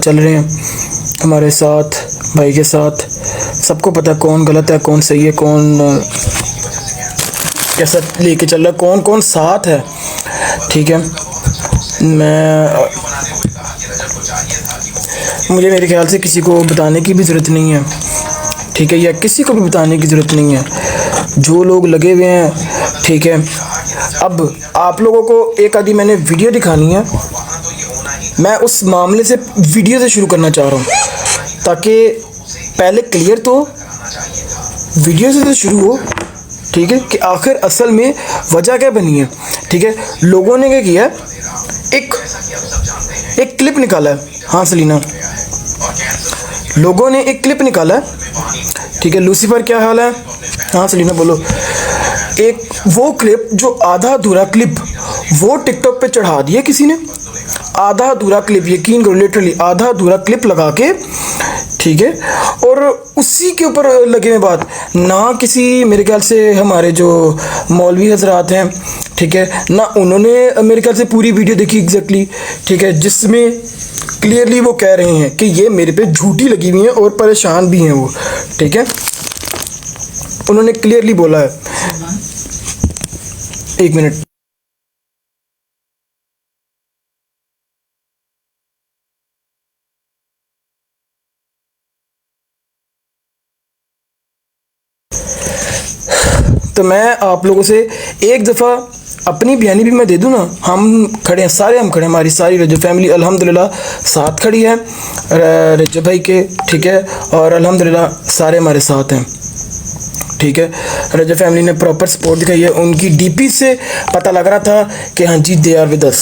चल रहे हैं हमारे साथ, भाई के साथ। सबको पता है कौन गलत है, कौन सही है, कौन कैसा लेके चल रहा है, कौन कौन साथ है। ठीक है, मुझे मेरे ख्याल से किसी को बताने की भी ज़रूरत नहीं है, ठीक है, या किसी को भी बताने की ज़रूरत नहीं है, जो लोग लगे हुए हैं। ठीक है, अब आप लोगों को एक आधी मैंने वीडियो दिखानी है। मैं उस मामले से वीडियो से शुरू करना चाह रहा हूँ ताकि पहले क्लियर तो वीडियो से तो शुरू हो। ठीक है, कि आखिर असल में वजह क्या बनी है। ठीक है, लोगों ने क्या किया, एक क्लिप निकाला है। हाँ सलीना, लोगों ने एक क्लिप निकाला है। ठीक है, लूसीफर क्या हाल है। हाँ सलीना बोलो। एक वो क्लिप जो आधा अधूरा क्लिप वो टिकटॉक पे चढ़ा दिया किसी ने, आधा अधूरा क्लिप, यकीन करो लिटरली आधा अधूरा क्लिप लगा के। ठीक है, और उसी के ऊपर लगे हुए बात ना, किसी मेरे ख्याल से हमारे जो मौलवी हजरात हैं, ठीक है, ना उन्होंने मेरे ख्याल से पूरी वीडियो देखी एग्जैक्टली। ठीक है, जिसमें क्लियरली वो कह रहे हैं कि ये मेरे पे झूठी लगी हुई हैं और परेशान भी हैं वो। ठीक है, उन्होंने क्लियरली बोला है। एक मिनट, तो मैं आप लोगों से एक दफ़ा अपनी बयानी भी मैं दे दूँ ना। हम खड़े हैं, सारे हम खड़े हैं, हमारी सारी रजब फैमिली अल्हम्दुलिल्लाह साथ खड़ी है रजब भाई के। ठीक है, और अल्हम्दुलिल्लाह सारे हमारे साथ हैं। ठीक है, रजब फैमिली ने प्रॉपर सपोर्ट दिखाई है। उनकी डीपी से पता लग रहा था कि हाँ जी दे आर विद अस।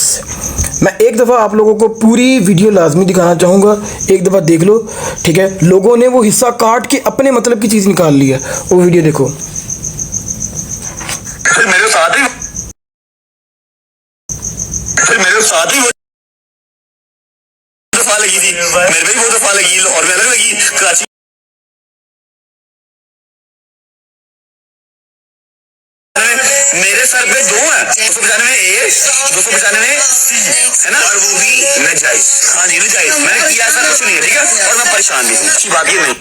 मैं एक दफ़ा आप लोगों को पूरी वीडियो लाजमी दिखाना चाहूँगा, एक दफ़ा देख लो। ठीक है, लोगों ने वो हिस्सा काट के अपने मतलब की चीज़ निकाल ली है, वो वीडियो देखो। फिर मेरे साथ ही वो दफा लगी थी, मेरे भी वो दफा लगी, लाहौर में अलग लगी, कराची मेरे सर पे दो है, 295 ए 295 सी है ना, और वो भी नजायज। हाँ जी नजायज, मैंने किया ऐसा कुछ नहीं है। ठीक है, और मैं परेशान भी हूँ, अच्छी बात ये नहीं।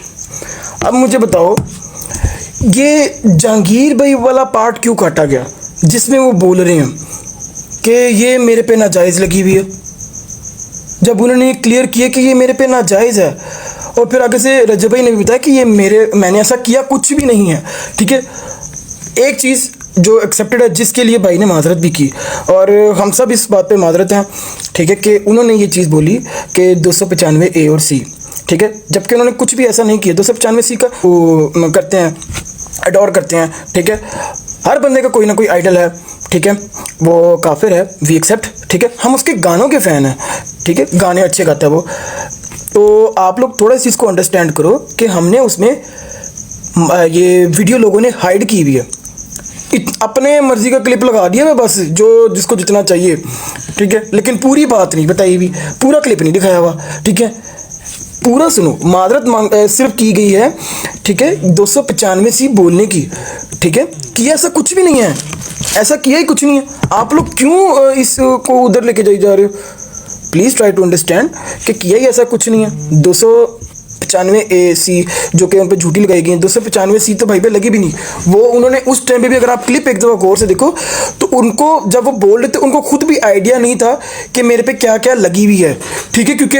अब मुझे बताओ, ये जहांगीर भाई वाला पार्ट क्यों काटा गया जिसमें वो बोल रहे हैं कि ये मेरे पे नाजायज़ लगी हुई है, जब उन्होंने क्लियर किया कि ये मेरे पे नाजायज़ है। और फिर आगे से रजब भाई ने भी बताया कि ये मैंने ऐसा किया कुछ भी नहीं है। ठीक है, एक चीज़ जो एक्सेप्टेड है, जिसके लिए भाई ने माजरत भी की, और हम सब इस बात पे माजरत हैं। ठीक है, कि उन्होंने ये चीज़ बोली कि 295 ए और सी। ठीक है, जबकि उन्होंने कुछ भी ऐसा नहीं किया। 295 सी का वो करते हैं, अडोर करते हैं। ठीक है, हर बंदे का कोई ना कोई आइडल है। ठीक है, वो काफिर है, वी एक्सेप्ट। ठीक है, हम उसके गानों के फ़ैन हैं। ठीक है, गाने अच्छे गाता है वो। तो आप लोग थोड़ा इस चीज़ को अंडरस्टैंड करो कि हमने उसमें ये वीडियो लोगों ने हाइड की हुई है, अपने मर्जी का क्लिप लगा दिया है बस, जो जिसको जितना चाहिए। ठीक है, लेकिन पूरी बात नहीं बताई हुई, पूरा क्लिप नहीं दिखाया हुआ। ठीक है, पूरा सुनो, माजरत सिर्फ की गई है। ठीक है, 295 सी बोलने की। ठीक है, कि ऐसा कुछ भी नहीं है, ऐसा किया ही कुछ नहीं है। आप लोग क्यों इसको उधर लेके जा रहे हो? प्लीज़ ट्राई टू अंडरस्टैंड कि किया ही ऐसा कुछ नहीं है। 295 ए सी जो कि उन पर झूठी लगाई गई है, 295 सी तो भाई पे लगी भी नहीं। वो उन्होंने उस टाइम पे भी, अगर आप क्लिप एक दफ़ा गौर से देखो तो उनको जब वो बोल रहे थे उनको खुद भी आइडिया नहीं था कि मेरे पे क्या क्या लगी हुई है। ठीक है, क्योंकि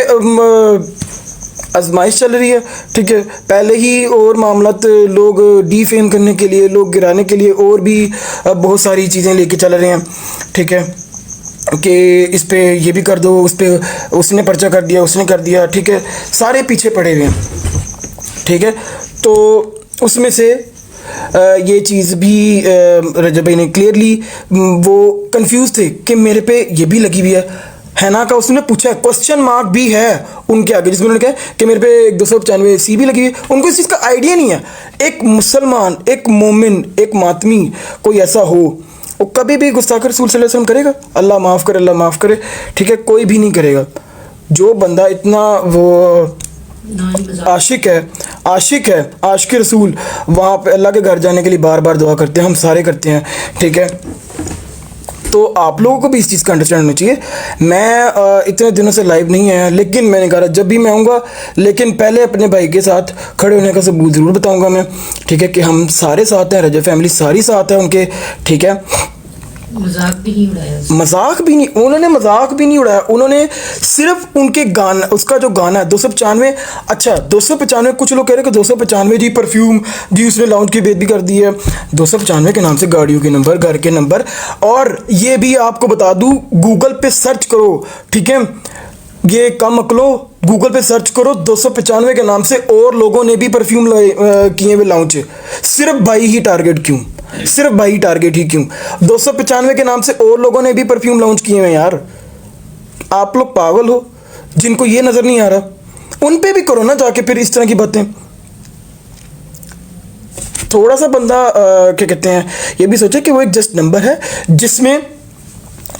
आजमाइश चल रही है। ठीक है, पहले ही और मामलात लोग डीफेम करने के लिए, लोग गिराने के लिए और भी बहुत सारी चीज़ें लेके चल रहे हैं। ठीक है, कि इस पे ये भी कर दो, उस पे उसने पर्चा कर दिया, उसने कर दिया। ठीक है, सारे पीछे पड़े हुए हैं। ठीक है, तो उसमें से ये चीज़ भी रजब भाई ने क्लियरली, वो कंफ्यूज थे कि मेरे पे ये भी लगी हुई है ना का उसने पूछा, क्वेश्चन मार्क भी है उनके आगे, जिसमें उन्होंने कहा कि मेरे पे 295 सी भी लगी हुई है। उनको इस चीज़ का आइडिया नहीं है। एक मुसलमान, एक मोमिन, एक मातमी कोई ऐसा हो, वो कभी भी गुस्ताख रसूल सल्लल्लाहु अलैहि वसल्लम करेगा? अल्लाह माफ़ करे, अल्लाह माफ़ करे। ठीक है, कोई भी नहीं करेगा। जो बंदा इतना वो आशिक है, आशिक रसूल, वहाँ पे अल्लाह के घर जाने के लिए बार बार दुआ करते हैं, हम सारे करते हैं। ठीक है, तो आप लोगों को भी इस चीज़ का अंडरस्टैंड होना चाहिए। मैं इतने दिनों से लाइव नहीं आया, लेकिन मैंने कहा जब भी मैं आऊँगा, लेकिन पहले अपने भाई के साथ खड़े होने का सबूत ज़रूर बताऊँगा मैं, ठीक है, कि हम सारे साथ हैं, रजब फैमिली सारी साथ है उनके, ठीक है। मजाक भी नहीं उड़ाया। मजाक भी नहीं, उन्होंने मजाक भी नहीं उड़ाया, उन्होंने सिर्फ उनके गाना, उसका जो गाना है 295, अच्छा 295, कुछ लोग कह रहे हैं कि 295 जी परफ्यूम जी उसने लॉन्च की बेद भी कर दी है। 295 के नाम से गाड़ियों के नंबर, घर के नंबर, और ये भी आपको बता दूं, गूगल पे सर्च करो, ठीक है, ये कम अकलो, गूगल पे सर्च करो 295 के नाम से, और लोगों ने भी परफ्यूम किए हुए लॉन्च, सिर्फ भाई ही टारगेट क्यों, सिर्फ भाई टारगेट ही क्यों, 295 के नाम से और लोगों ने भी परफ्यूम लॉन्च किए हैं यार। आप लोग पागल हो जिनको ये नज़र नहीं आ रहा, उन पे भी करो ना जाके फिर इस तरह की बातें। थोड़ा सा बंदा क्या कहते हैं, ये भी सोचे कि वो एक जस्ट नंबर है, जिसमें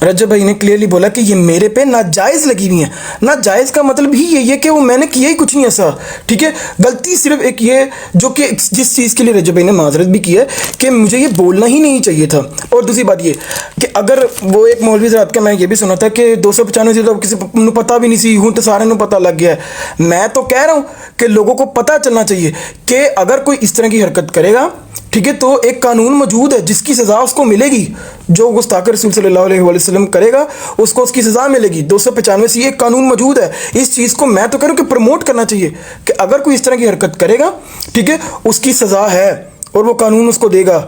रजब भाई ने क्लियरली बोला कि ये मेरे पे नाजायज़ लगी हुई हैं। नाजायज़ का मतलब ही यही है कि वो मैंने किया ही कुछ नहीं ऐसा, ठीक है। गलती सिर्फ एक ये, जो कि जिस चीज़ के लिए रजब भाई ने माजरत भी की है कि मुझे ये बोलना ही नहीं चाहिए था। और दूसरी बात ये कि अगर वो एक मौलवी ज़रात का मैं ये भी सुना था कि 295 से तो किसी को पता भी नहीं सी, हूँ तो सारे को पता लग गया है। मैं तो कह रहा हूँ कि लोगों को पता चलना चाहिए कि अगर कोई इस तरह की हरकत करेगा, ठीक है, तो एक कानून मौजूद है जिसकी सज़ा उसको मिलेगी। जो गुस्ताख रसूल सल्लल्लाहु अलैहि वसल्लम करेगा उसको उसकी सज़ा मिलेगी। 295 से ये कानून मौजूद है। इस चीज़ को मैं तो कह रहा हूँ कि प्रमोट करना चाहिए कि अगर कोई इस तरह की हरकत करेगा, ठीक है, उसकी सज़ा है और वो कानून उसको देगा,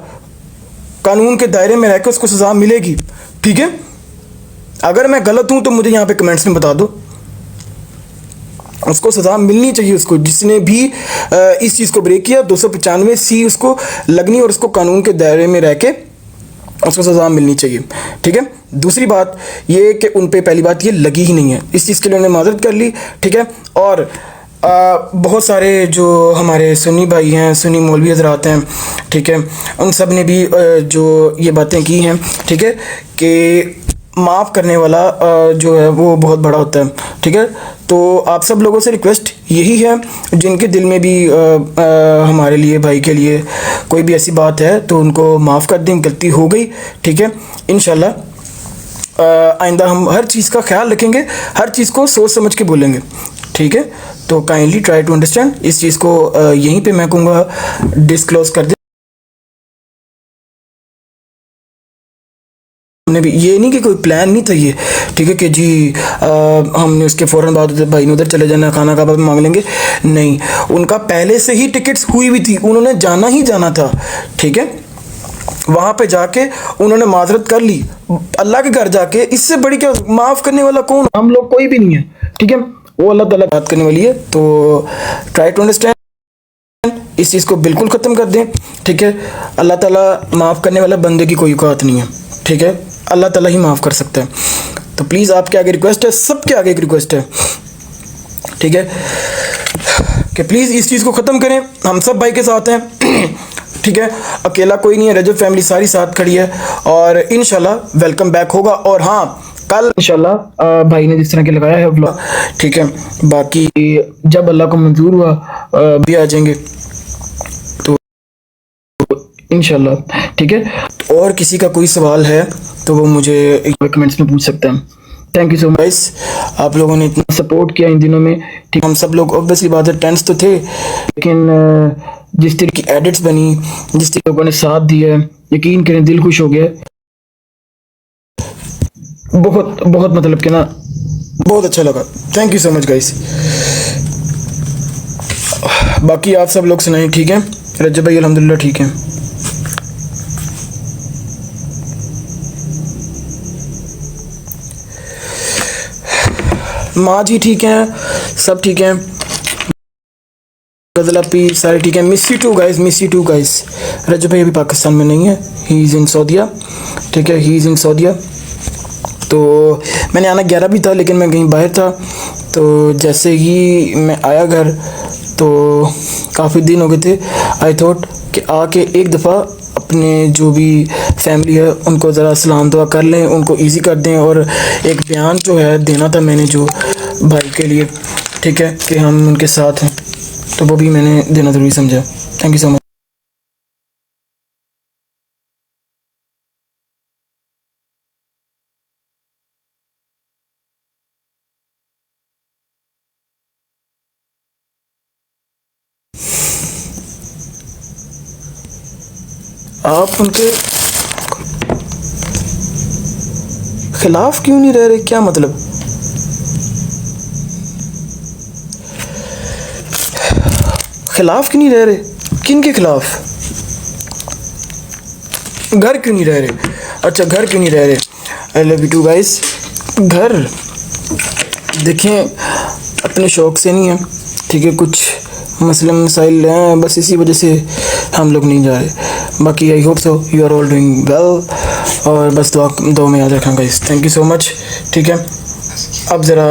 कानून के दायरे में रह के उसको सज़ा मिलेगी, ठीक है। अगर मैं गलत हूँ तो मुझे यहाँ पे कमेंट्स में बता दो, उसको सज़ा मिलनी चाहिए, उसको जिसने भी इस चीज़ को ब्रेक किया 295 सी उसको लगनी और उसको कानून के दायरे में रह के उसको सज़ा मिलनी चाहिए, ठीक है। दूसरी बात ये कि उन पे पहली बात ये लगी ही नहीं है, इस चीज़ के लिए उन्होंने माजरत कर ली, ठीक है। और बहुत सारे जो हमारे सुन्नी भाई हैं, सुन्नी मौलवी हज़रात हैं, ठीक है, उन सब ने भी जो ये बातें की हैं, ठीक है, कि माफ़ करने वाला जो है वो बहुत बड़ा होता है, ठीक है। तो आप सब लोगों से रिक्वेस्ट यही है, जिनके दिल में भी हमारे लिए, भाई के लिए कोई भी ऐसी बात है तो उनको माफ़ कर दें, गलती हो गई, ठीक है। इंशाल्लाह आइंदा हम हर चीज़ का ख्याल रखेंगे, हर चीज़ को सोच समझ के बोलेंगे, ठीक है। तो काइंडली ट्राई टू अंडरस्टैंड, इस चीज़ को यहीं पे मैं कहूँगा डिस्क्लोज़ कर दें। हमने भी ये नहीं कि कोई प्लान नहीं था ये, ठीक है, कि जी हमने उसके फ़ौरन बाद भाई ने उधर चले जाना, खाना का मांग लेंगे, नहीं, उनका पहले से ही टिकट्स हुई हुई थी, उन्होंने जाना ही जाना था, ठीक है। वहाँ पे जाके उन्होंने माजरत कर ली अल्लाह के घर जाके, इससे बड़ी क्या, माफ़ करने वाला कौन, हम लोग कोई भी नहीं है, ठीक है, वो अल्लाह ताला बात करने वाली है। तो ट्राई टू अंडरस्टैंड, इस चीज़ को बिल्कुल ख़त्म कर दें, ठीक है। अल्लाह ताला माफ़ करने वाला बंदे की कोई औकात नहीं है, ठीक है, अल्लाह ताला ही माफ़ कर सकता है। तो प्लीज़ आपके आगे रिक्वेस्ट है, सबके आगे एक रिक्वेस्ट है, ठीक है, कि प्लीज़ इस चीज़ को ख़त्म करें। हम सब भाई के साथ हैं, ठीक है, अकेला कोई नहीं है, रजब फैमिली सारी साथ खड़ी है और इंशाल्लाह वेलकम बैक होगा। और हाँ, कल इंशाल्लाह भाई ने जिस तरह के लगाया है व्लॉग, ठीक है, बाकी जब अल्लाह को मंजूर हुआ भी आ जाएंगे तो इंशाल्लाह, ठीक है। और किसी का कोई सवाल है तो वो मुझे कमेंट्स में पूछ सकते हैं। थैंक यू सो मच, आप लोगों ने इतना सपोर्ट किया इन दिनों में, ठीक। हम सब लोग ऑब्वियसली बात है टेंस तो थे, लेकिन जिस तरह की एडिट्स बनी, जिस तरह लोगों ने साथ दिया, यकीन करें दिल खुश हो गया, बहुत बहुत, मतलब कि ना बहुत अच्छा लगा। Thank you so much guys. बाकी आप सब लोग सुनाएं, ठीक है। रजब भाई अल्हम्दुलिल्लाह ठीक है। माँ जी ठीक हैं, सब ठीक हैं, गजला पी सारे ठीक हैं। Miss you too guys, miss you too guys. Rajab भाई अभी पाकिस्तान में नहीं है, ही इज़ इन सऊदीया, ठीक है, ही इज़ इन सऊदीया। तो मैंने आना 11 भी था, लेकिन मैं कहीं बाहर था, तो जैसे ही मैं आया घर तो काफ़ी दिन हो गए थे, आई थॉट कि आके एक दफ़ा अपने जो भी फैमिली है उनको ज़रा सलाम दुआ कर लें, उनको इजी कर दें। और एक बयान जो है देना था मैंने जो भाई के लिए, ठीक है, कि हम उनके साथ हैं, तो वो भी मैंने देना ज़रूरी समझा। Thank you so much. आप उनके खिलाफ क्यों नहीं रह रहे, क्या मतलब? खिलाफ क्यों नहीं रह रहे? किन के खिलाफ? घर क्यों नहीं रह रहे? अच्छा, घर क्यों नहीं रह रहे? I love you too guys. घर देखें अपने शौक से नहीं है, ठीक है, कुछ मसले मसाइल हैं, बस इसी वजह से हम लोग नहीं जा रहे। बाकी I hope so you are all doing well, और बस दुआ में याद रखना guys. Thank you so much. ठीक है, अब ज़रा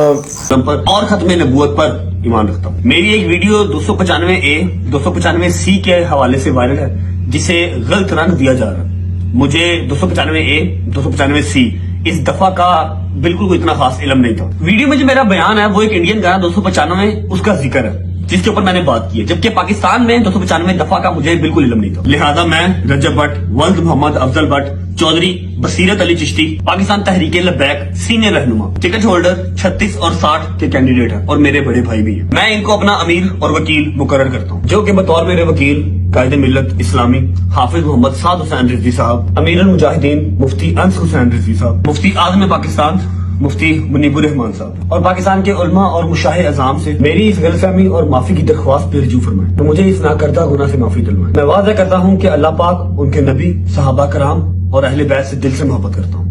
पर और खत्म नबूवत पर ईमान रखता हूँ। मेरी एक वीडियो 295A 295C के हवाले से वायरल है, जिसे गलत रंग दिया जा रहा है। मुझे 295A 295C इस दफा का बिल्कुल कोई इतना खास इल्म नहीं था। वीडियो में जो मेरा बयान है वो एक इंडियन गाना 295 उसका जिक्र है, जिसके ऊपर मैंने बात की है, जबकि पाकिस्तान में 295 दफा का मुझे बिल्कुल इल्म नहीं था। लिहाजा मैं रजब भट्ट, वल्द मोहम्मद अफजल भट्ट, चौधरी बसीरत अली चिश्ती, पाकिस्तान तहरीक लब्बैक सीनियर रहनुमा, टिकट होल्डर 36 और 60 के कैंडिडेट हैं, और मेरे बड़े भाई भी हैं। मैं इनको अपना अमीर और वकील मुकर्रर करता हूँ, जो कि बतौर मेरे वकील कायदे मिल्लत इस्लामी हाफिज मोहम्मद साद हुसैन रिजवी साहब, अमीर अल मुजाहिदीन मुफ्ती अंस हुसैन रिजवी साहब, मुफ्ती आज़म पाकिस्तान मुफ्ती मुनीबुर रहमान साहब, और पाकिस्तान के उलमा और मुशाहे अज़ाम से मेरी इस गलतफहमी और माफी की दरख्वास्त पे रजू फरमाएं, तो मुझे इस नाकर्दा गुनाह से माफी दिलवाएं। मैं वादा करता हूँ कि अल्लाह पाक, उनके नबी, सहाबा कराम और अहले बैत से दिल से मोहब्बत करता हूँ।